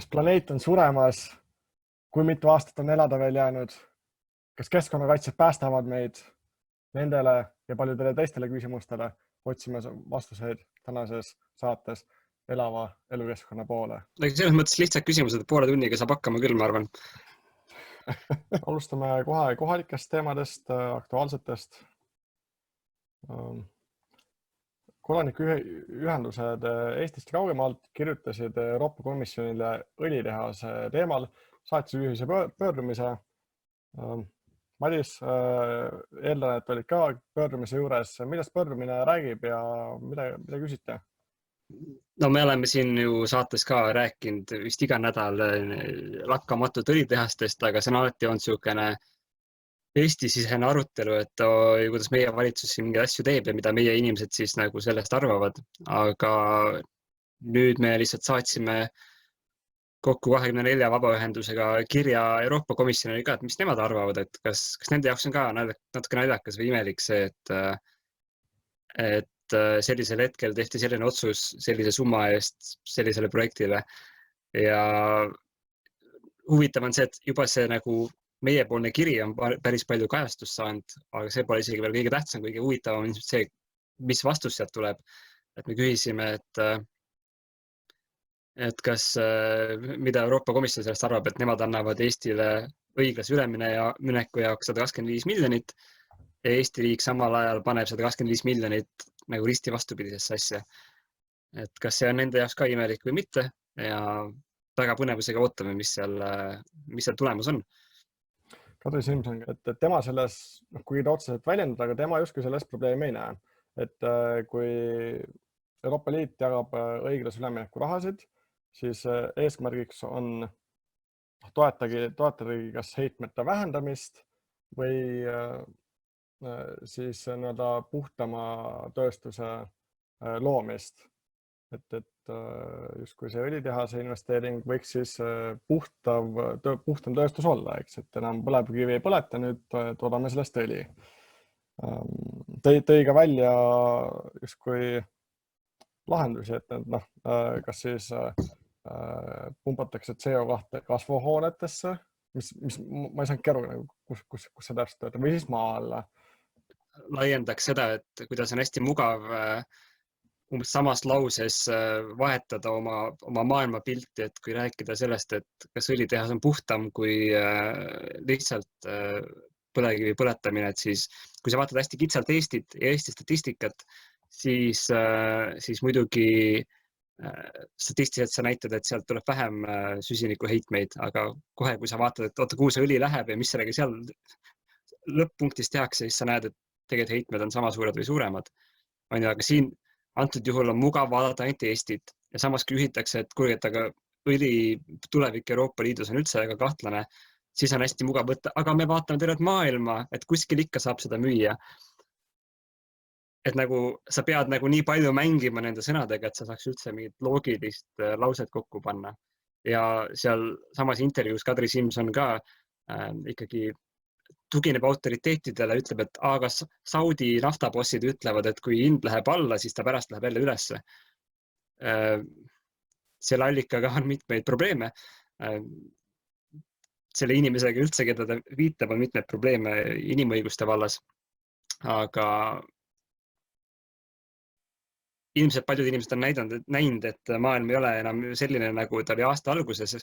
Kas planeet on suremas? Kui mitu aastat on elada veel jäänud? Kas keskkonnakaitsjad päästavad meid? Nendele ja paljudele teistele küsimustele otsime vastuseid tänases saates elava elukeskkonna poole. Selles mõttes lihtsad küsimused, poole tunniga saab hakkama küll, ma arvan. Alustame kohe kohalikest teemadest, aktuaalsetest. Kodanikuühendused Eestist kaugemalt kirjutasid Euroopa Komisjonile õlitehase teemal, saatsid ühise pöördumise. Madis, eeldan, et olid ka pöördumise juures. Millest pöördumine räägib ja mida küsite? No me oleme siin ju saates ka rääkinud vist iga nädal lakkamatut õlitehastest, aga see on alati olnud niisugune Eesti-sisene arutelu, et kuidas meie valitsus siin mingeid asju teeb ja mida meie inimesed siis nagu sellest arvavad. Aga nüüd me lihtsalt saatsime kokku 24 vabaühendusega kirja Euroopa Komisjonile ka, et mis nemad arvavad, et kas nende jaoks on ka natuke naljakas või imelik see, et sellisel hetkel tehti selline otsus sellise summa eest sellisele projektile. Ja huvitav on see, et juba see nagu meiepoolne kiri on päris palju kajastust saanud, aga see pole isegi veel kõige tähtsam, kõige huvitavam on see, mis vastus sealt tuleb. Et me küsisime, et kas, mida Euroopa Komisjon sellest arvab, et nemad annavad Eestile õiglase ülemineku jaoks 125 miljonit ja Eesti riik samal ajal paneb 125 miljonit nagu risti vastupidisesse asja. Et kas see on nende jaoks ka imelik või mitte ja väga põnevusega ootame, mis seal tulemus on. Kadri Simson, et tema selles, kui ta otseselt väljendada, aga tema justkui selles probleemi ei näe. Et kui Euroopa Liit jagab õiglase ülemineku rahasid, siis eesmärgiks on toetagi kas heitmete vähendamist või siis puhtama tööstuse loomist. Et justkui see õlitehase investeering võiks siis puhtam tööstus olla, eks, et enam põlevkivi ei põleta, nüüd toodame sellest õli. Tõi ka välja justkui lahendusi, et kas siis pumpatakse CO2 kasvuhoonetesse, mis ma ei saanud aru, kus see täpselt töötab, või siis maa alla. Laiendaks seda, et kuidas on hästi mugav umbes samas lauses vahetada oma maailmapilti, et kui rääkida sellest, et kas õlitehas on puhtam kui lihtsalt põlevkivi põletamine, et siis kui sa vaatad hästi kitsalt Eestit ja Eesti statistikat, siis muidugi statistiliselt sa näitad, et sealt tuleb vähem süsinikuheitmeid, aga kohe, kui sa vaatad, et oota, kuhu see õli läheb ja mis sellega seal lõpp-punktis tehakse, siis sa näed, et tegelikult heitmed on sama suured või suuremad. Aga siin antud juhul on mugav vaadata ainult Eestit ja samas kui ühitakse, et kuulge, et aga õli tulevik Euroopa Liidus on üldse väga kahtlane, siis on hästi mugav võtta, aga me vaatame tervet maailma, et kuskil ikka saab seda müüa. Et nagu sa pead nagu nii palju mängima nende sõnadega, et sa saaks üldse mingit loogilist lauset kokku panna. Ja seal samas intervjuus Kadri Simson ka ikkagi tugineb autoriteetidele, ütleb, et kas Saudi naftabossid ütlevad, et kui hind läheb alla, siis ta pärast läheb jälle ülesse. Selle allikaga on mitmeid probleeme. Selle inimesega üldse, keda ta viitab, on mitmeid probleeme inimõiguste vallas. Aga ilmselt paljud inimesed on näinud, et maailm ei ole enam selline, nagu ta oli aasta alguses,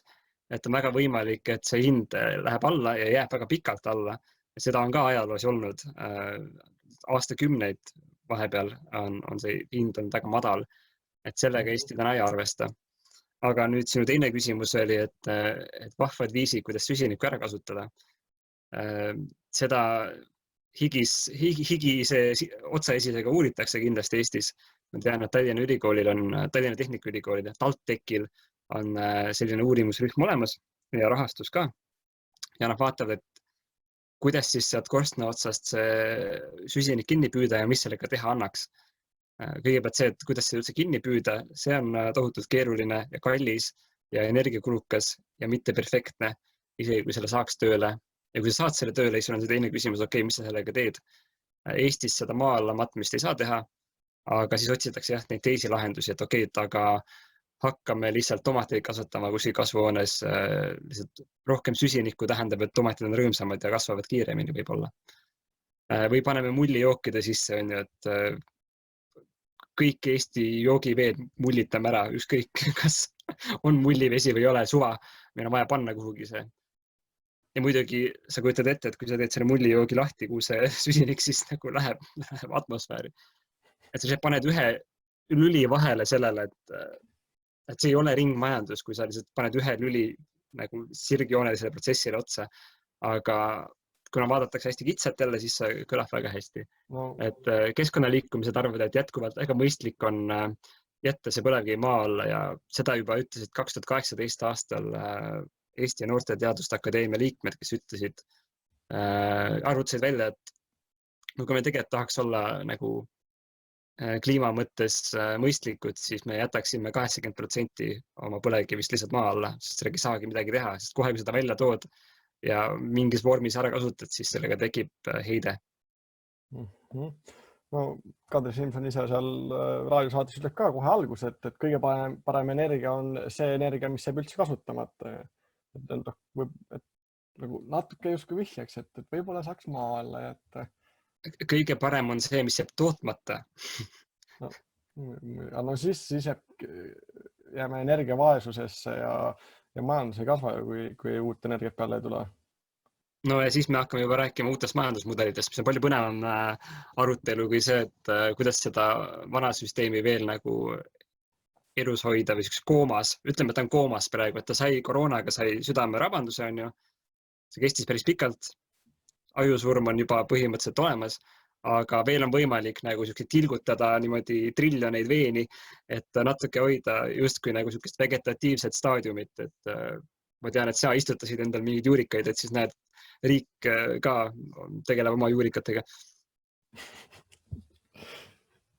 et on väga võimalik, et see hind läheb alla ja jääb väga pikalt alla. Seda on ka ajaloos olnud. Aastakümneid vahepeal on see hind on väga madal, et sellega Eesti täna ei arvesta. Aga nüüd sinu teine küsimus oli, et vahvad viisid, kuidas süsinikku ära kasutada. Seda higise otsaesisega uuritakse kindlasti Eestis. Ma tean, et Tallinna Tehnikaülikoolil, TalTechil on selline uurimusrühm olemas ja rahastus ka. Ja nad vaatavad, et kuidas siis sealt korstna otsast see süsinik kinni püüda ja mis sellega teha annaks. Kõigepealt see, et kuidas see üldse kinni püüda, see on tohutult keeruline ja kallis ja energiakulukas ja mitte perfektne, isegi kui selle saaks tööle. Ja kui sa saad selle tööle, siis on see teine küsimus, mis sa sellega teed. Eestis seda maa alla matmist ei saa teha, aga siis otsitakse neid teisi lahendusi, et aga hakkame lihtsalt tomateid kasvatama kuskil kasvuhoones, lihtsalt rohkem süsinikku tähendab, et tomatid on rõõmsamad ja kasvavad kiiremini võib-olla. Või paneme mullijookide sisse, on ju, et kõik Eesti joogiveed mullitame ära, ükskõik, kas on mullivesi või ei ole, suva, meil on vaja panna kuhugi see. Ja muidugi sa kujutad ette, et kui sa teed selle mullijoogi lahti, kuhu see süsinik siis nagu läheb atmosfääri. Et sa paned ühe lüli vahele sellele, et see ei ole ringmajandus, kui sa lihtsalt paned ühe lüli nagu sirgjoonelisele protsessile otsa. Aga kuna vaadatakse hästi kitsalt jälle, siis see kõlab väga hästi. No, Et keskkonnaliikumised arvavad, et jätkuvalt väga mõistlik on jätta see põlevkivi maa alla ja seda juba ütlesid 2018 aastal Eesti Noorte Teaduste Akadeemia liikmed, kes ütlesid, arvutasid välja, et kui me tegelikult tahaks olla nagu kliima mõttes mõistlikud, siis me jätaksime 80% oma põlevkivist lihtsalt maa alla, sest sellega ei saagi midagi teha, sest kohe, kui seda välja tood ja mingis vormis ära kasutad, siis sellega tekib heide. No Kadri Simson ise seal raadiosaates ütleb ka kohe algus, et kõige parem energia on see energia, mis jääb üldse kasutamata. Et nagu natuke justkui vihjaks, et võib-olla saaks maa alla jätta. Kõige parem on see, mis jääb tootmata. No siis jääme energiavaesusesse ja majandus ei kasva, kui uut energiat peale ei tule. No ja siis me hakkame juba rääkima uutest majandusmudelitest, mis on palju põnevam arutelu kui see, et kuidas seda vana süsteemi veel nagu elus hoida või koomas. Ütleme, et ta on koomas praegu, et ta sai koroonaga, sai südamerabanduse, on ju. See kestis päris pikalt. Ajusurm on juba põhimõtteliselt olemas, aga veel on võimalik nagu tilgutada niimoodi triljoneid veeni, et natuke hoida justkui nagu sellist vegetatiivset staadiumit, et ma tean, et sa istutasid endal mingeid juurikaid, et siis näed, riik ka tegeleb oma juurikatega.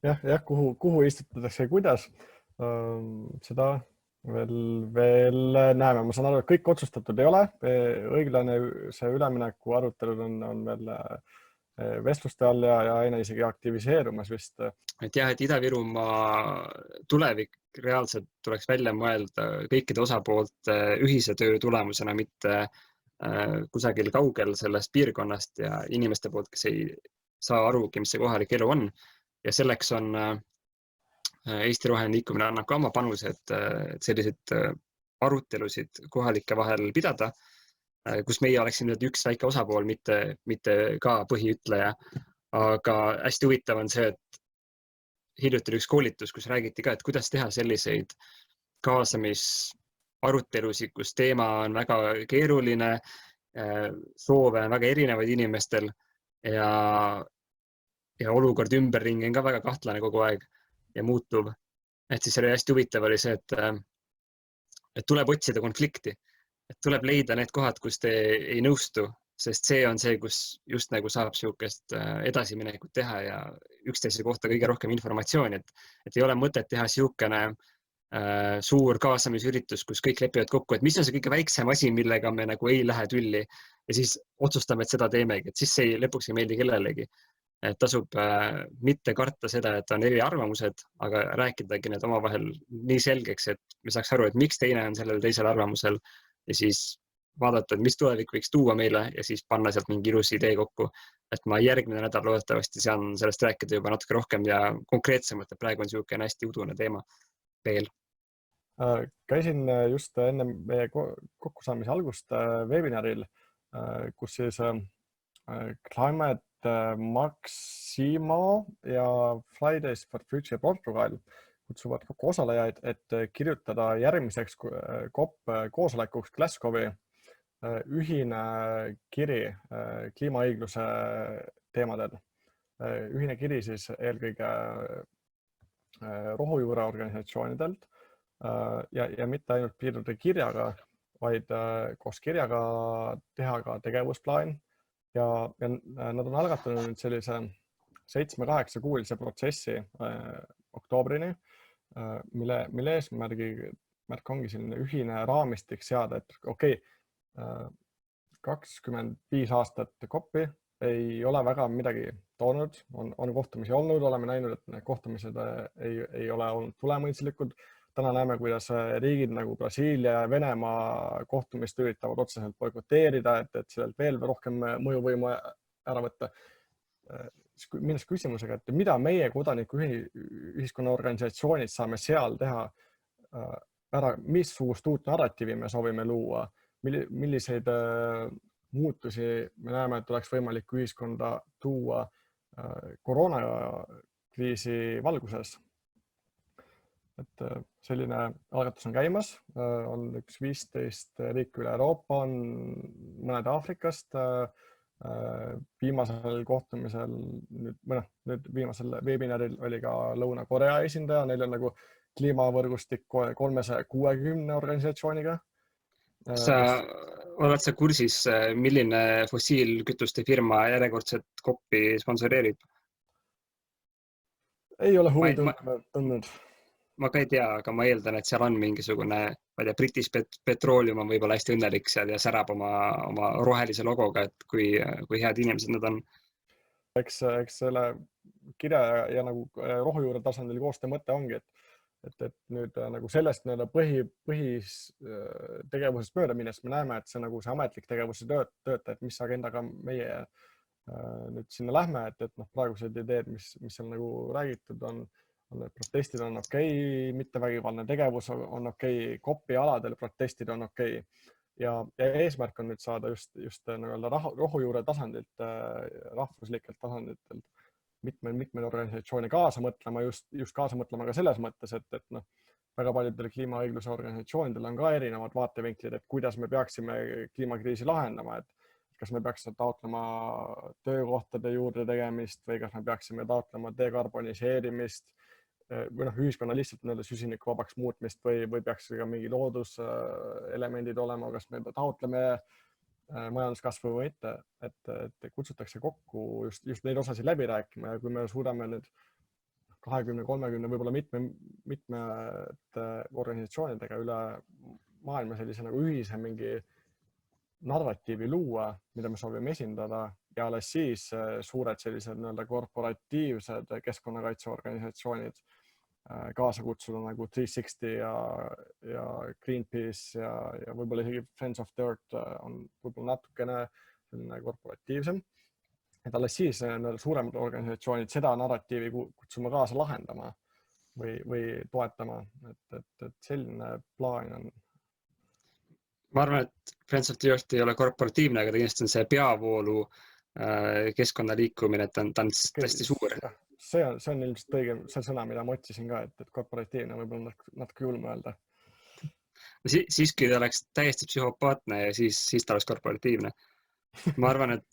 Jah, kuhu istutatakse ja kuidas, seda veel näeme. Ma saan aru, et kõik otsustatud ei ole. Õiglane see ülemineku arutelud on veel vestluste all ja aina isegi aktiviseerumas vist. Et jah, et Ida-Virumaa tulevik reaalselt tuleks välja mõelda kõikide osapoolte ühise töö tulemusena, mitte kusagil kaugel sellest piirkonnast ja inimeste poolt, kes ei saa arugi, mis see kohalik elu on. Ja selleks on Eesti Roheline Liikumine annab ka oma panuse, et selliseid arutelusid kohalike vahel pidada, kus meie oleksime üks väike osapool, mitte ka põhiütleja. Aga hästi huvitav on see, et hiljuti oli üks koolitus, kus räägiti ka, et kuidas teha selliseid kaasamisarutelusid, kus teema on väga keeruline, soove on väga erinevaid inimestel ja olukord ümberringi on ka väga kahtlane kogu aeg ja muutuv. Et siis oli hästi huvitav oli see, et tuleb otsida konflikti, et tuleb leida need kohad, kus te ei nõustu, sest see on see, kus just nagu saab siukest edasiminekut teha ja üksteise kohta kõige rohkem informatsiooni, et ei ole mõtet teha siukene suur kaasamisüritus, kus kõik lepivad kokku, et mis on see kõige väiksem asi, millega me nagu ei lähe tülli ja siis otsustame, et seda teemegi, et siis see lõpuks ei meeldi kellelegi. Et tasub mitte karta seda, et on eri arvamused, aga rääkidagi need omavahel nii selgeks, et me saaks aru, et miks teine on sellel teisel arvamusel ja siis vaadata, et mis tulevik võiks tuua meile ja siis panna sealt mingi ilus idee kokku. Et ma järgmine nädal loodetavasti saan sellest rääkida juba natuke rohkem ja konkreetsemalt, et praegu on siukene hästi udune teema veel. Käisin just enne meie kokkusaamise algust webinaril, kus siis Climate Maximo ja Fridays for Future Portugal kutsuvad kokku osalejaid, et kirjutada järgmiseks COP koosolekuks Glasgowi ühine kiri kliimaõigluse teemadel. Ühine kiri siis eelkõige rohujuure organisatsioonidelt ja mitte ainult piirduda kirjaga, vaid koos kirjaga teha ka tegevusplaan ja nad on algatanud sellise 7-8 kuulise protsessi oktoobrini, mille eesmärk ongi selline ühine raamistik seada, et okei, 25 aastat COP-i ei ole väga midagi toonud, on kohtumisi olnud, oleme näinud, et need kohtumised ei ole olnud tulemuslikud. täna näeme, kuidas riigid nagu Brasiilia ja Venemaa kohtumist üritavad otseselt boikoteerida, et sellelt veel rohkem mõjuvõimu ära võtta. Minnes küsimusega, et mida meie kodanikuühiskonna organisatsioonid saame seal teha ära, missugust uut narratiivi me soovime luua, milliseid muutusi me näeme, et oleks võimalik ühiskonda tuua koroonakriisi valguses. Et selline algatus on käimas, on üks 15 riiki üle Euroopa, on mõned Aafrikast. Viimasel kohtumisel, nüüd viimasel webinaril oli ka Lõuna-Korea esindaja, neil on nagu kliimavõrgustik 360 organisatsiooniga. Oled sa kursis, milline fossiilkütuste firma järjekordset koppi sponsoreerib? Ei ole huvi tundnud. Ma ka ei tea, aga ma eeldan, et seal on mingisugune, ma ei tea, British Petroleum on võib-olla hästi õnnelik seal ja särab oma rohelise logoga, et kui head inimesed nad on. Eks selle kirja ja nagu rohujuure tasandil koostöö mõte ongi, et nüüd nagu sellest põhistegevusest mööda minnes me näeme, et see nagu see ametlik tegevus tööta, et mis agendaga meie nüüd sinna lähme, et praegused ideed, mis seal nagu räägitud on, et protestid on okei, mittevägivaldne tegevus on okei, kopialadel protestid on okei. Ja eesmärk on nüüd saada just rohujuure tasandilt, rahvuslikelt tasanditelt mitmeid organisatsioone kaasa mõtlema, just kaasa mõtlema ka selles mõttes, et väga paljudel kliimaõigluse organisatsioonidel on ka erinevad vaatevinklid, et kuidas me peaksime kliimakriisi lahendama, et kas me peaksime taotlema töökohtade juurde tegemist või kas me peaksime taotlema dekarboniseerimist või ühiskonna lihtsalt süsinikuvabaks muutmist või peaks ka mingi looduselemendid olema, kas me taotleme majanduskasvu või mitte, et kutsutakse kokku just neid osasid läbi rääkima ja kui me suudame nüüd 20-30, võib-olla mitmete organisatsioonidega üle maailma sellise nagu ühise mingi narratiivi luua, mida me soovime esindada ja alles siis suured sellised korporatiivsed keskkonnakaitseorganisatsioonid kaasa kutsuda nagu 360 ja Greenpeace ja võib-olla isegi Friends of the Earth on võib-olla natukene korporatiivsem. Et alles siis suuremad organisatsioonid seda narratiivi kutsume kaasa lahendama või toetama, et selline plaan on. Ma arvan, et Friends of the Earth ei ole korporatiivne, aga tegelikult on see peavoolu keskkonnaliikumine, et ta on hästi suur. See on ilmselt õige see sõna, mida ma otsisin ka, et korporatiivne võib-olla natuke julm öelda. Siis kui ta oleks täiesti psühhopaatne ja siis ta oleks korporatiivne. Ma arvan, et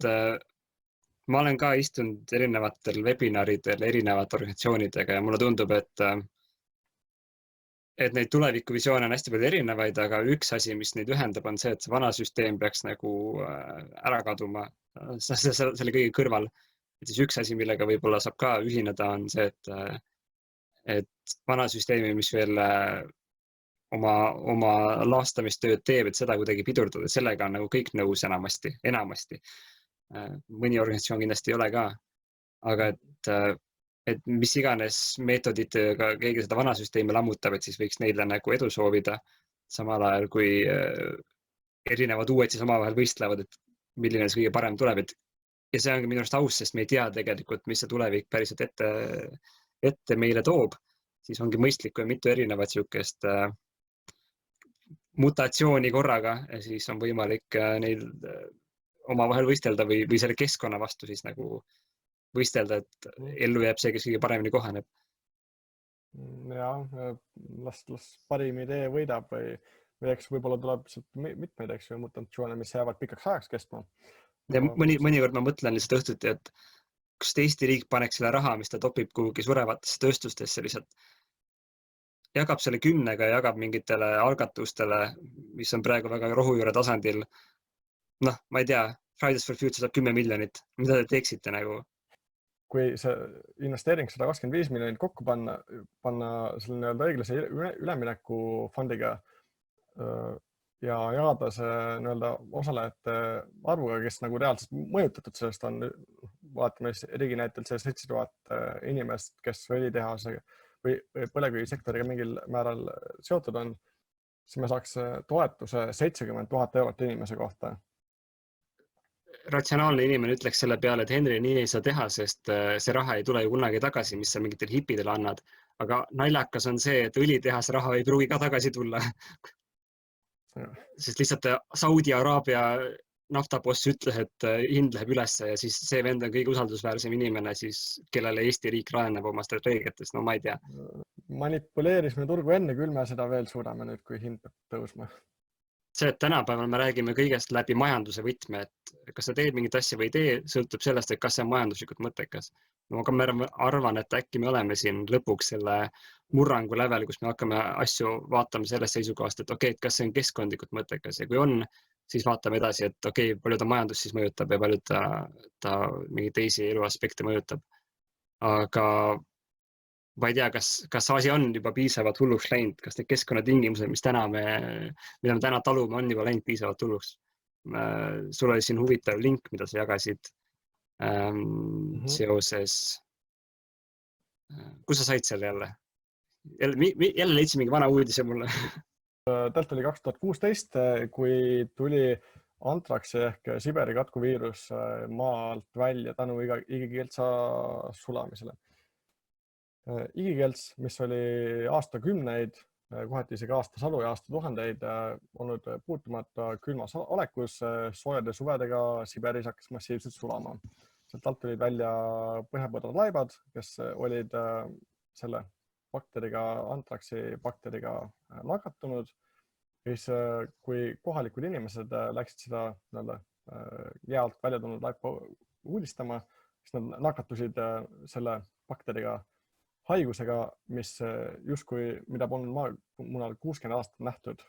ma olen ka istunud erinevatel webinaridel erinevate organisatsioonidega ja mulle tundub, et neid tulevikuvisioone on hästi palju erinevaid, aga üks asi, mis neid ühendab, on see, et see vana süsteem peaks nagu ära kaduma selle kõige kõrval. Et siis üks asi, millega võib-olla saab ka ühineda, on see, et vana süsteemi, mis veel oma laastamistööd teeb, et seda kuidagi pidurdada, sellega on nagu kõik nõus enamasti. Mõni organisatsioon kindlasti ei ole ka, aga et mis iganes meetoditega keegi seda vana süsteemi lammutab, et siis võiks neile nagu edu soovida, samal ajal kui erinevad uued siis omavahel võistlevad, et milline see kõige parem tuleb. Ja see ongi minu arust aus, sest me ei tea tegelikult, mis see tulevik päriselt ette meile toob. Siis ongi mõistlik, kui on mitu erinevat siukest mutatsiooni korraga ja siis on võimalik neil omavahel võistelda või selle keskkonna vastu siis nagu võistelda, et ellu jääb see, kes kõige paremini kohaneb. Ja, las parim idee võidab või eks võib-olla tuleb mitmeid mutatsioone, mis jäävad pikaks ajaks kestma. Ja mõnikord ma mõtlen lihtsalt õhtuti, et kus Eesti riik paneks selle raha, mis ta topib kuhugi surevatesse tööstustesse lihtsalt, jagab selle 10 ja jagab mingitele algatustele, mis on praegu väga rohujuure tasandil. Ma ei tea, Fridays for Future saab 10 miljonit. Mida te teeksite nagu? Kui see investeering 125 miljonit kokku panna selle õiglase ülemineku fondiga ja jagada see osalejate arvuga, kes nagu reaalselt mõjutatud sellest on, vaatame riigi näitel see 7000 inimest, kes õlitehase või põlevkivisektoriga mingil määral seotud on, siis me saaks toetuse 70 000 eurot inimese kohta. Ratsionaalne inimene ütleks selle peale, et Henri, nii ei saa teha, sest see raha ei tule ju kunagi tagasi, mis sa mingitel hippidele annad. Aga naljakas on see, et õlitehas raha ei pruugi ka tagasi tulla. Sest lihtsalt Saudi Araabia naftaboss ütles, et hind läheb üles ja siis see vend on kõige usaldusväärsem inimene, siis kellele Eesti riik rajaneb oma strateegiatest, no ma ei tea. Manipuleerisime turgu enne, küll me seda veel suurame nüüd, kui hind peab tõusma. See, et tänapäeval me räägime kõigest läbi majanduse võtme, et kas sa teed mingit asja või ei tee, sõltub sellest, et kas see on majanduslikult mõttekas. No, aga ma arvan, et äkki me oleme siin lõpuks selle murrangu lävel, kus me hakkame asju vaatama sellest seisukohast, et okei, et kas see on keskkondlikult mõttekas ja kui on, siis vaatame edasi, et okei, palju ta majandus siis mõjutab ja palju ta mingi teisi eluaspekte mõjutab. Aga ma ei tea, kas asi on juba piisavalt hulluks läinud, kas need keskkonnatingimused, mida me täna talume, on juba läinud piisavalt hulluks. Sul oli siin huvitav link, mida sa jagasid seoses. Kus sa said selle jälle? Jälle leidsin mingi vana uudise mulle. Tält oli 2016, kui tuli antraksi ehk Siberi katkuviirus maalt välja tänu igikeeltsa sulamisele. Igikelts, mis oli aastakümneid, kohati isegi aastasadu ja aastatuhandeid olnud puutumata külmas olekus, soojade suvedega Siberis hakkas massiivselt sulama. Sealt alt tulid välja põhjapõdrad laibad, kes olid selle bakteriga, antraksi bakteriga nakatunud. Siis, kui kohalikud inimesed läksid seda jää alt välja tulnud laipa uudistama, siis nad nakatusid selle bakteriga haigusega, mis justkui, mida polnud maamunal 60 aastat nähtud.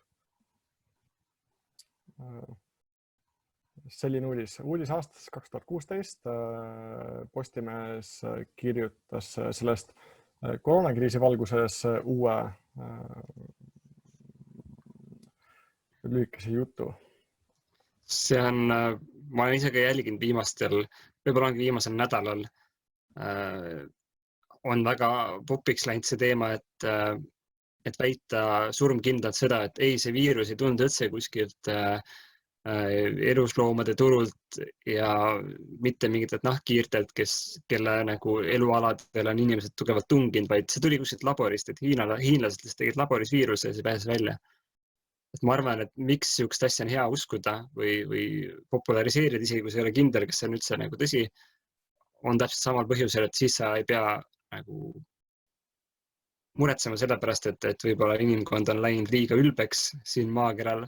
Selline uudis aastast 2016 Postimehes kirjutas sellest koroonakriisi valguses uue lühikese jutu. See on, ma olen ise ka jälginud võib-olla viimasel nädalal on väga popiks läinud see teema, et väita surmkindlalt seda, et ei, see viirus ei tulnud üldse kuskilt elusloomade turult ja mitte mingitelt nahkhiirtelt, kelle nagu elualadel on inimesed tugevalt tunginud, vaid see tuli kuskilt laborist, et hiinlased tegid laboris viiruse ja see pääses välja. Et ma arvan, et miks sihukest asja on hea uskuda või populariseerida, isegi kui see ei ole kindel, kas see on üldse nagu tõsi, on täpselt samal põhjusel, et siis sa ei pea nagu muretsema selle pärast, et võib-olla inimkond on läinud liiga ülbeks siin maakeral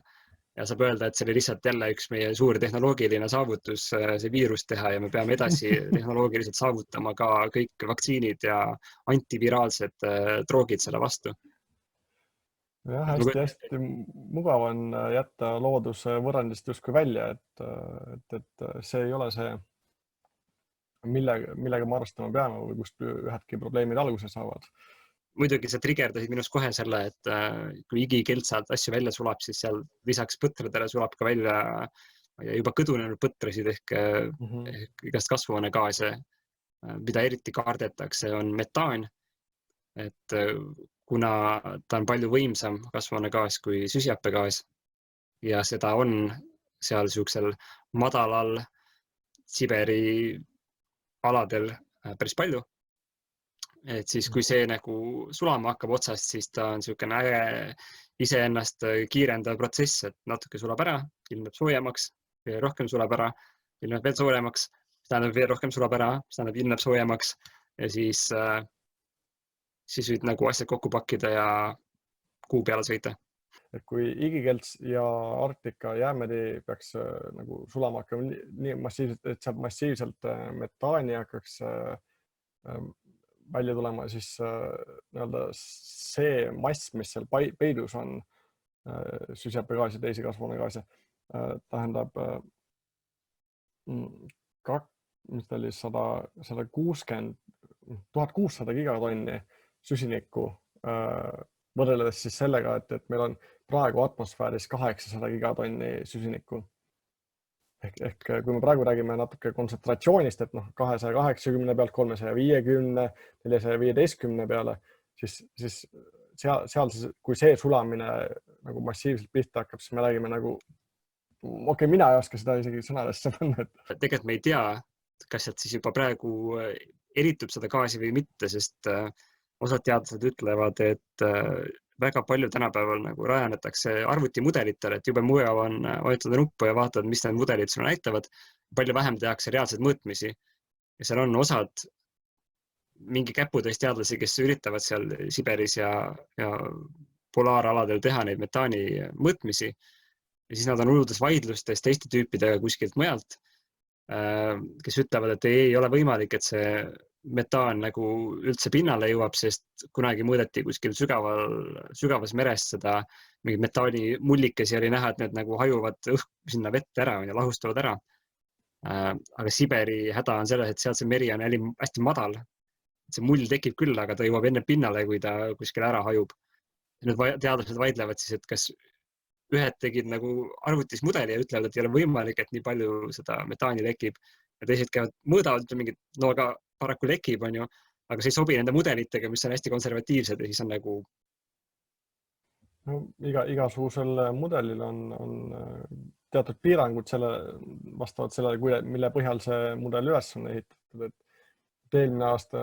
ja saab öelda, et see oli lihtsalt jälle üks meie suur tehnoloogiline saavutus, see viirus teha ja me peame edasi tehnoloogiliselt saavutama ka kõik vaktsiinid ja antiviraalsed droogid selle vastu. Ja, hästi mugav on jätta looduse võrrandist justkui välja, et see ei ole see, millega me arvestama peame või kust ühedki probleemid alguse saavad. Muidugi sa triggerdasid minust kohe selle, et kui igikeltsalt asju välja sulab, siis seal lisaks põtradele sulab ka välja juba kõdunenud põtrasid ehk igast kasvuhoonegaase, mida eriti kardetakse, on metaan. Et kuna ta on palju võimsam kasvuhoonegaas kui süsihappegaas ja seda on seal sihukesel madalal Siberi aladel päris palju. Et siis, kui see nagu sulama hakkab otsast, siis ta on sihukene äge iseennast kiirendav protsess, et natuke sulab ära, ilmneb soojemaks, veel rohkem sulab ära, ilmneb veel soojemaks, tähendab veel rohkem sulab ära, tähendab ilmneb soojemaks ja siis võid nagu asjad kokku pakkida ja kuu peale sõita. Et kui igikelts ja Arktika jäämeri peaks nagu sulama hakkama nii massiivselt, et sealt massiivselt metaani hakkaks välja tulema, siis see mass, mis seal peidus on, süsihappegaasi ja teisi kasvuhoonegaase, tähendab 1600 gigatonni süsinikku võrreldes siis sellega, et meil on praegu atmosfääris 800 gigatonni süsinikku. Ehk kui me praegu räägime natuke kontsentratsioonist, et 280 pealt 350, 415 peale, siis seal kui see sulamine nagu massiivselt pihta hakkab, siis me räägime nagu, mina ei oska seda isegi sõnadesse panna. Tegelikult me ei tea, kas sealt siis juba praegu eritub seda gaasi või mitte, sest osad teadlased ütlevad, et väga palju tänapäeval nagu rajanetakse arvutimudelitel, et jube mugav on vajutada nuppu ja vaatad, mis need mudelid sulle näitavad. Palju vähem tehakse reaalseid mõõtmisi. Ja seal on osad mingi käputäis teadlasi, kes üritavad seal Siberis ja polaaraladel teha neid metaani mõõtmisi. Ja siis nad on uludes vaidlustes teiste tüüpidega kuskilt mujalt, kes ütlevad, et ei ole võimalik, et see metaan nagu üldse pinnale jõuab, sest kunagi mõõdeti kuskil sügavas meres seda mingi metaani mullikesi oli näha, et need nagu hajuvad sinna vette ära ja lahustavad ära. Aga Siberi häda on selles, et sealt see meri on hästi madal. See mull tekib küll, aga ta jõuab enne pinnale, kui ta kuskil ära hajub. Nüüd teadlased vaidlevad siis, et kas ühed tegid nagu arvutis mudeli ja ütlevad, et ei ole võimalik, et nii palju seda metaani tekib. Ja teised käivad mõõdavad mingit, no aga paraku lekib, on ju, aga see ei sobi nende mudelitega, mis on hästi konservatiivsed ja siis on nagu... No, igasugusel mudelil on teatud piirangud vastavalt sellele, mille põhjal see mudel üles on ehitatud. Eelmine aasta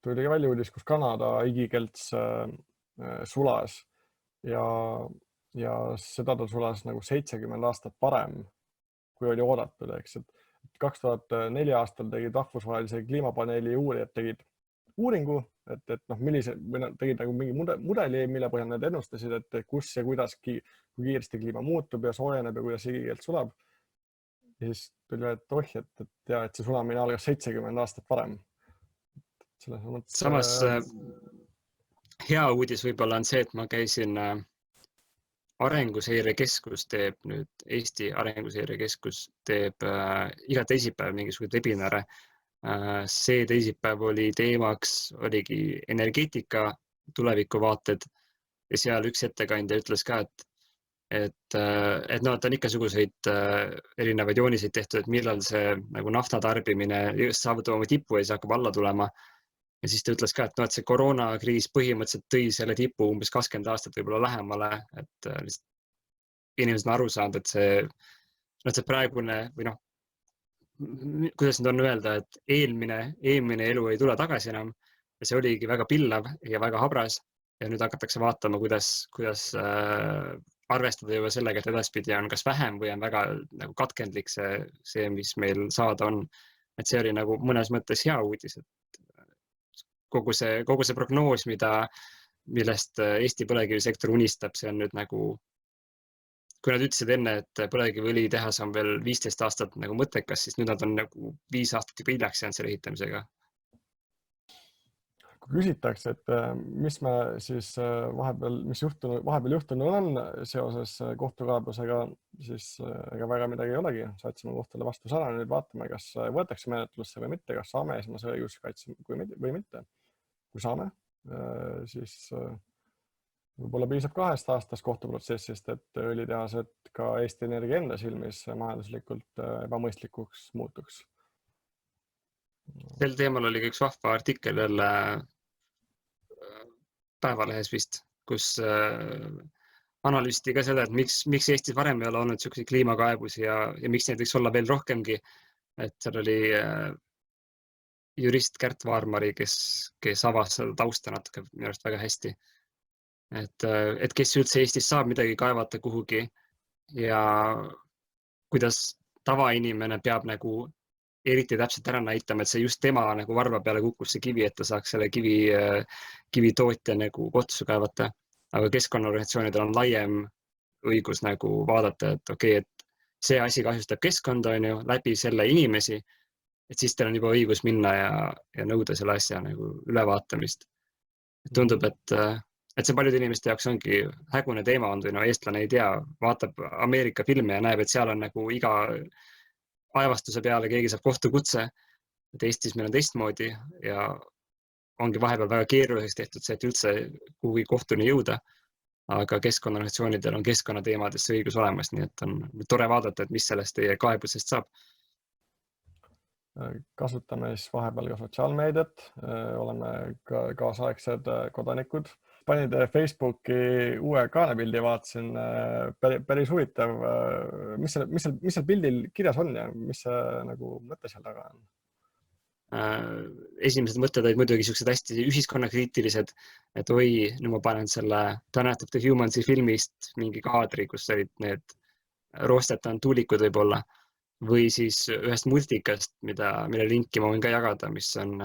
tuli välja uudis, kus Kanada igikelts sulas ja seda ta sulas nagu 70 aastat parem, kui oli oodatud. 2004 aastal tegid rahvusvahelise kliimapaneeli uurijad tegid uuringu, et tegid nagu mingi mudeli, mille põhjal need ennustasid, et kus ja kuidas, kui kiiresti kliima muutub ja soojeneb ja kuidas igikeelt sulab. Ja siis tuli, et see sulamine algas 70 aastat varem. Samas hea uudis võib-olla on see, et ma käisin Arenguseire Keskus teeb nüüd, Eesti Arenguseire Keskus teeb iga teisipäev mingisugused webinare. See teisipäev oli teemaks, oligi energeetika tulevikuvaated ja seal üks ettekandja ütles ka, et ta on ikkasuguseid erinevaid jooniseid tehtud, et millal see nagu naftatarbimine saavutab oma tipu ja siis hakkab alla tulema. Ja siis ta ütles ka, et see koroonakriis põhimõtteliselt tõi selle tipu umbes 20 aastat võib-olla lähemale, et inimesed on aru saanud, et see praegune või kuidas nüüd on öelda, et eelmine elu ei tule tagasi enam ja see oligi väga pillav ja väga habras ja nüüd hakatakse vaatama, kuidas arvestada juba sellega, et edaspidi on kas vähem või on väga nagu katkendlik see, mis meil saada on. Et see oli nagu mõnes mõttes hea uudis, et kogu see prognoos, millest Eesti põlevkivisektor unistab, see on nüüd nagu, kui nad ütlesid enne, et põlevkiviõli tehas on veel 15 aastat nagu mõttekas, siis nüüd nad on nagu 5 aastat juba hiljaks jäänud selle ehitamisega. Kui küsitakse, et mis me siis vahepeal juhtunud on seoses kohtukaebusega, siis ega väga midagi ei olegi. Saatsime kohtule vastu sana, nüüd vaatame, kas võetakse menetlusse või mitte, kas saame esimese õiguskaitse või mitte. Kui saame, siis võib-olla piisab 2 aastast kohtuprotsessist, et õlitehased ka Eesti Energia enda silmis majanduslikult ebamõistlikuks muutuks. Sel teemal oli üks vahva artikkel jälle Päevalehes vist, kus analüüsiti ka seda, et miks Eestis varem ei ole olnud selliseid kliimakaebusi ja miks neid võiks olla veel rohkemgi. Et seal oli jurist Kärt Vaarmari, kes avas seda tausta natuke minu arust väga hästi. Et kes üldse Eestis saab midagi kaevata kuhugi ja kuidas tavainimene peab nagu eriti täpselt ära näitama, et see just tema nagu varba peale kukkus see kivi, et ta saaks selle kivi tootja nagu kohtusse kaevata. Aga keskkonnaorganisatsioonidel on laiem õigus nagu vaadata, et okei, et see asi kahjustab keskkonda on ju läbi selle inimesi, et siis teil on juba õigus minna ja nõuda selle asja nagu ülevaatamist. Tundub, et see paljude inimeste jaoks ongi hägune teema on, või eestlane ei tea, vaatab Ameerika filme ja näeb, et seal on nagu iga aevastuse peale keegi saab kohtukutse, et Eestis meil on teistmoodi ja ongi vahepeal väga keeruliseks tehtud see, et üldse kuhugi kohtuni jõuda, aga keskkonnaorganisatsioonidel on keskkonnateemadesse õigus olemas, nii et on tore vaadata, et mis sellest teie kaebusest saab. kasutame siis vahepeal ka sotsiaalmeediat, oleme ka kaasaegsed kodanikud. Panin Facebooki uue kaanepildi, vaatasin, päris huvitav, mis seal pildil kirjas on ja mis see nagu mõte seal taga on? Esimesed mõtted olid muidugi sellised hästi ühiskonnakriitilised, et oi, nüüd ma panen selle Planet of the Humansi filmist mingi kaadri, kus olid need roostetanud tuulikud võib-olla, või siis ühest multikast, mille linki ma võin ka jagada, mis on,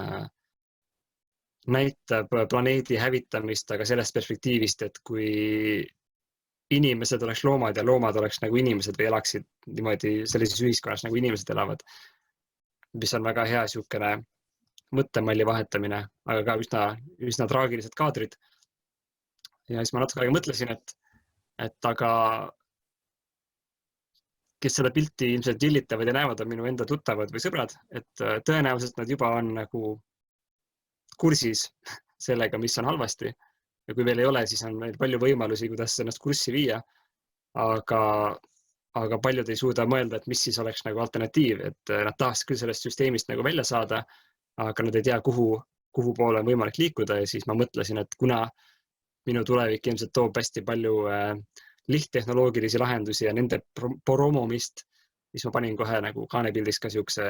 näitab planeedi hävitamist, aga sellest perspektiivist, et kui inimesed oleks loomad ja loomad oleks nagu inimesed või elaksid niimoodi sellises ühiskonnas, nagu inimesed elavad, mis on väga hea siukene mõttemalli vahetamine, aga ka üsna traagilised kaadrid. Ja siis ma natuke aega mõtlesin, et aga kes seda pilti ilmselt dillitavad ja näevad, on minu enda tuttavad või sõbrad, et tõenäoliselt nad juba on nagu kursis sellega, mis on halvasti. Ja kui veel ei ole, siis on meil palju võimalusi, kuidas ennast kurssi viia. Aga paljud ei suuda mõelda, et mis siis oleks nagu alternatiiv, et nad tahaks küll sellest süsteemist nagu välja saada, aga nad ei tea, kuhu poole on võimalik liikuda. Ja siis ma mõtlesin, et kuna minu tulevik ilmselt toob hästi palju lihttehnoloogilisi lahendusi ja nende promomist, siis ma panin kohe nagu kaanepildis ka siukse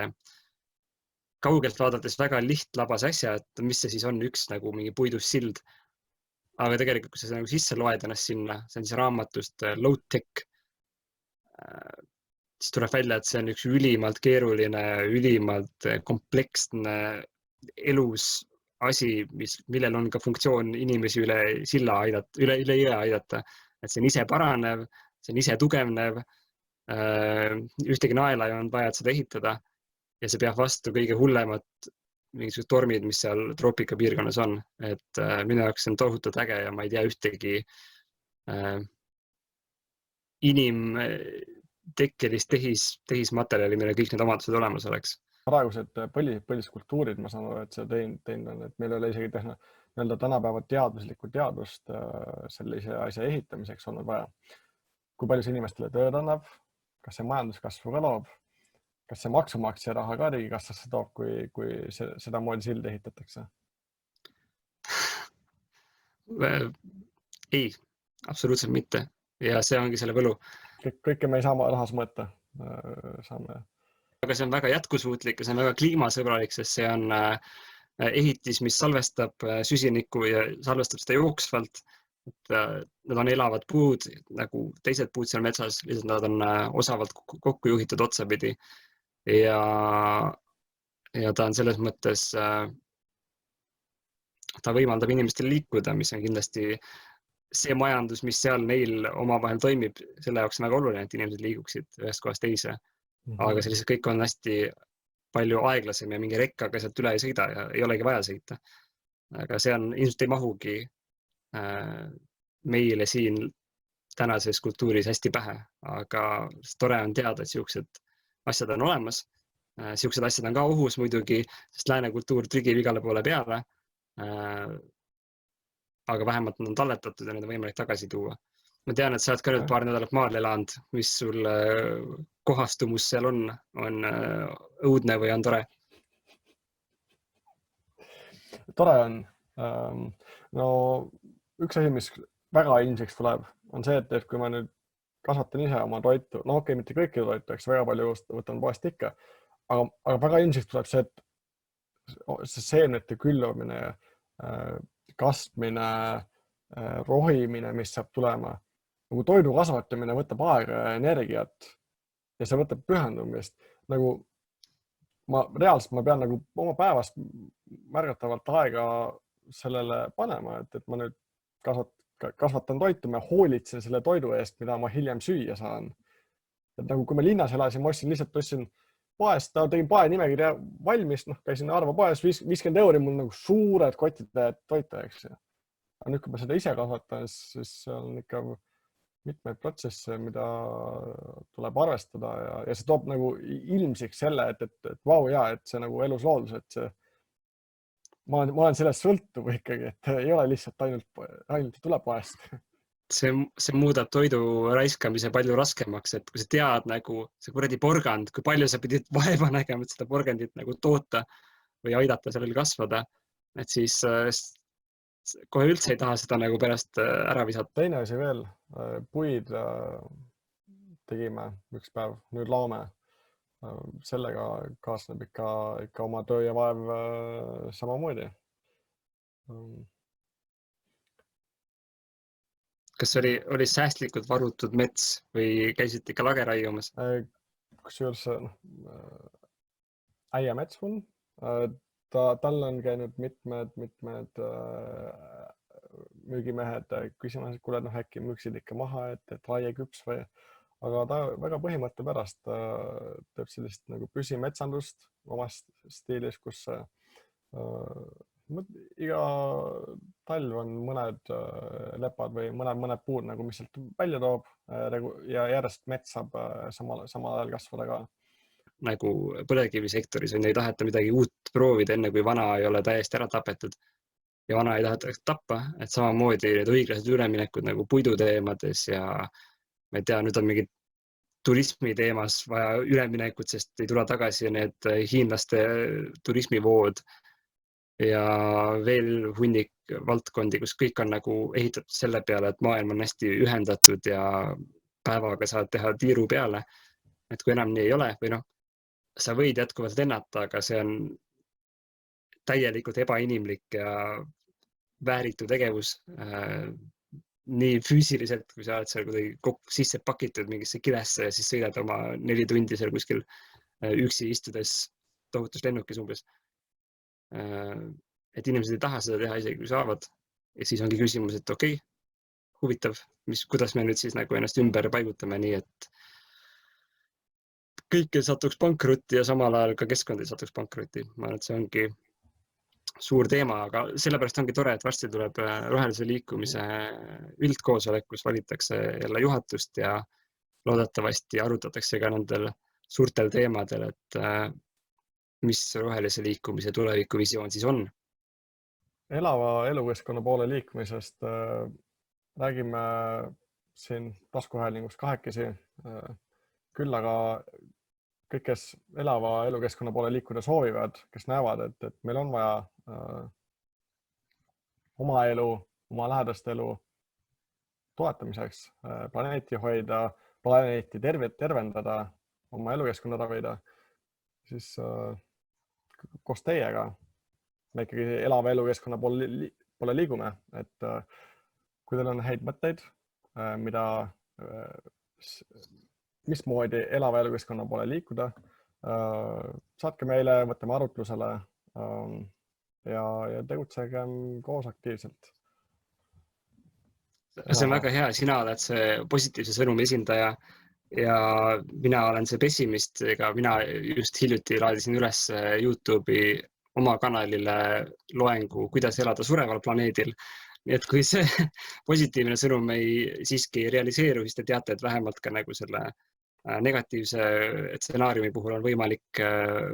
kaugelt vaadates väga lihtlabas asja, et mis see siis on, üks nagu mingi puidust sild. Aga tegelikult, kui sa nagu sisse loed ennast sinna, see on siis raamatust Low Tech, siis tuleb välja, et see on üks ülimalt keeruline, ülimalt kompleksne elus asi, millel on ka funktsioon inimesi üle jõe aidata. Et see on ise paranev, see on ise tugevnev, ühtegi naela ei olnud vaja, et seda ehitada ja see peab vastu kõige hullemat mingisugused tormid, mis seal troopika piirkonnas on. Et minu jaoks on tohutult äge ja ma ei tea ühtegi inimtekkelist tehismaterjali, mille kõik need omadused olemas oleks. Praegused põliskultuurid, ma saan aru, et see teinud on, et meil ei ole isegi tänapäeva teaduslikku teadust sellise asja ehitamiseks olnud vaja. Kui palju see inimestele tööd annab, kas see majanduskasvu ka loob, kas see maksumaksja raha ka riigikassasse toob, kui seda moodi sildi ehitatakse? Ei, absoluutselt mitte. Ja see ongi selle võlu. Kõike me ei saa rahas mõõta. Aga see on väga jätkusuutlik ja see on väga kliimasõbralik, sest see on ehitis, mis salvestab süsinikku ja salvestab seda jooksvalt. Nad on elavad puud, nagu teised puud seal metsas, lihtsalt nad on osavalt kokku juhitud otsapidi. Ja ta on selles mõttes, ta võimaldab inimestel liikuda, mis on kindlasti see majandus, mis seal neil omavahel toimib, selle jaoks on väga oluline, et inimesed liiguksid ühest kohast teise. Aga see lihtsalt kõik on hästi palju aeglasem ja mingi rekkaga sealt üle ei sõida ja ei olegi vaja sõita. Aga see on ilmselt ei mahugi meile siin tänases kultuuris hästi pähe, aga tore on teada, et siuksed asjad on olemas. Siuksed asjad on ka ohus muidugi, sest lääne kultuur trügib igale poole peale. Aga vähemalt nad on talletatud ja need on võimalik tagasi tuua. Ma tean, et sa oled ka nüüd paar nädalat maal elanud, mis sul kohastumus seal on õudne või on tore? Tore on. No üks asi, mis väga ilmseks tuleb, on see, et kui ma nüüd kasvatan ise oma toitu, no okei, mitte kõiki toitu, eks väga palju võtan poest ikka, aga väga ilmseks tuleb see, et see seemnete külvamine, kastmine, rohimine, mis saab tulema. Nagu toidu kasvatamine võtab aega ja energiat ja see võtab pühendumist. Nagu reaalselt ma pean nagu oma päevast märgatavalt aega sellele panema, et ma nüüd kasvatan toitu, ma hoolitsen selle toidu eest, mida ma hiljem süüa saan. Et nagu kui ma linnas elasin, ma ostsin poest, tegin poe nimekirja valmis, käisin Arva poes, 50 €, mul nagu suured kotid toita, eks. Aga nüüd, kui ma seda ise kasvatan, siis on ikka mitmeid protsesse, mida tuleb arvestada ja see toob nagu ilmsiks selle, et vau, jaa, et see nagu elus loodus, et see, ma olen sellest sõltuv ikkagi, et ei ole lihtsalt ainult tuleb poest. see muudab toidu raiskamise palju raskemaks, et kui sa tead nagu see kuradi porgand, kui palju sa pidid vaeva nägema, et seda porgandit nagu toota või aidata sellel kasvada, et siis kohe üldse ei taha seda nagu pärast ära visata. Teine asi veel, puid tegime üks päev, nüüd laome. Sellega kaasneb ikka oma töö ja vaev samamoodi. Kas oli säästlikult varutud mets või käisid ikka lage raiumas? Kusjuures äiemets on. Tal on käinud mitmed müügimehed küsimas, et kuule, äkki müüksid ikka maha, et raie küps või, aga ta väga põhimõtte pärast teeb sellist nagu püsimetsandust omas stiilis, kus iga talv on mõned lepad või mõned puud, nagu mis sealt välja toob ja järjest mets saab samal ajal kasvada ka. Nagu põlevkivisektoris on, ei taheta midagi uut proovida, enne kui vana ei ole täiesti ära tapetud. Ja vana ei taheta tappa, et samamoodi need õiglased üleminekud nagu puiduteemades ja ma ei tea, nüüd on mingid turismi teemas vaja üleminekut, sest ei tule tagasi need hiinlaste turismivood ja veel hunnik valdkondi, kus kõik on nagu ehitatud selle peale, et maailm on hästi ühendatud ja päevaga saad teha tiiru peale. Et kui enam nii ei ole või sa võid jätkuvalt lennata, aga see on täielikult ebainimlik ja vääritu tegevus. Nii füüsiliselt, kui sa oled seal kuidagi sisse pakitud mingisse kilesse ja siis sõidad oma 4 tundi seal kuskil üksi istudes tohutus lennukis umbes. Et inimesed ei taha seda teha isegi, kui saavad. Ja siis ongi küsimus, et okei, huvitav, kuidas me nüüd siis nagu ennast ümber paigutame nii, et kõik ei satuks pankrutti ja samal ajal ka keskkond ei satuks pankrutti. Ma arvan, et see ongi suur teema, aga sellepärast ongi tore, et varsti tuleb rohelise liikumise üldkoosolek, kus valitakse jälle juhatust ja loodetavasti arutatakse ka nendel suurtel teemadel, et mis rohelise liikumise tulevikuvisioon siis on. Elava elukeskkonna poole liikumisest räägime siin taskuhäälingus kahekesi. Küll aga kõik, kes elava elukeskkonna poole liikuda soovivad, kes näevad, et meil on vaja oma elu, oma lähedaste elu toetamiseks, planeeti hoida, planeeti tervendada, oma elukeskkonna ravida, siis koos teiega me ikkagi elava elukeskkonna poole liigume, et kui teil on häid mõtteid, mismoodi elava elukeskkonna poole liikuda, saatke meile, võtame arutlusele ja tegutsegem koos aktiivselt. See on väga hea, sina oled see positiivse sõnumi esindaja ja mina olen see pessimist, ega mina just hiljuti laadisin üles YouTube'i oma kanalile loengu, kuidas elada sureval planeedil. Nii et kui see positiivne sõnum siiski ei realiseeru, siis te teate, et vähemalt ka nagu selle negatiivse stsenaariumi puhul on võimalik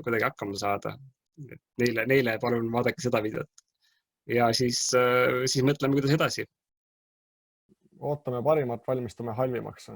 kuidagi hakkama saada. Neile palun vaadake seda videot. Ja siis mõtleme, kuidas edasi. Ootame parimat, valmistume halvimaks.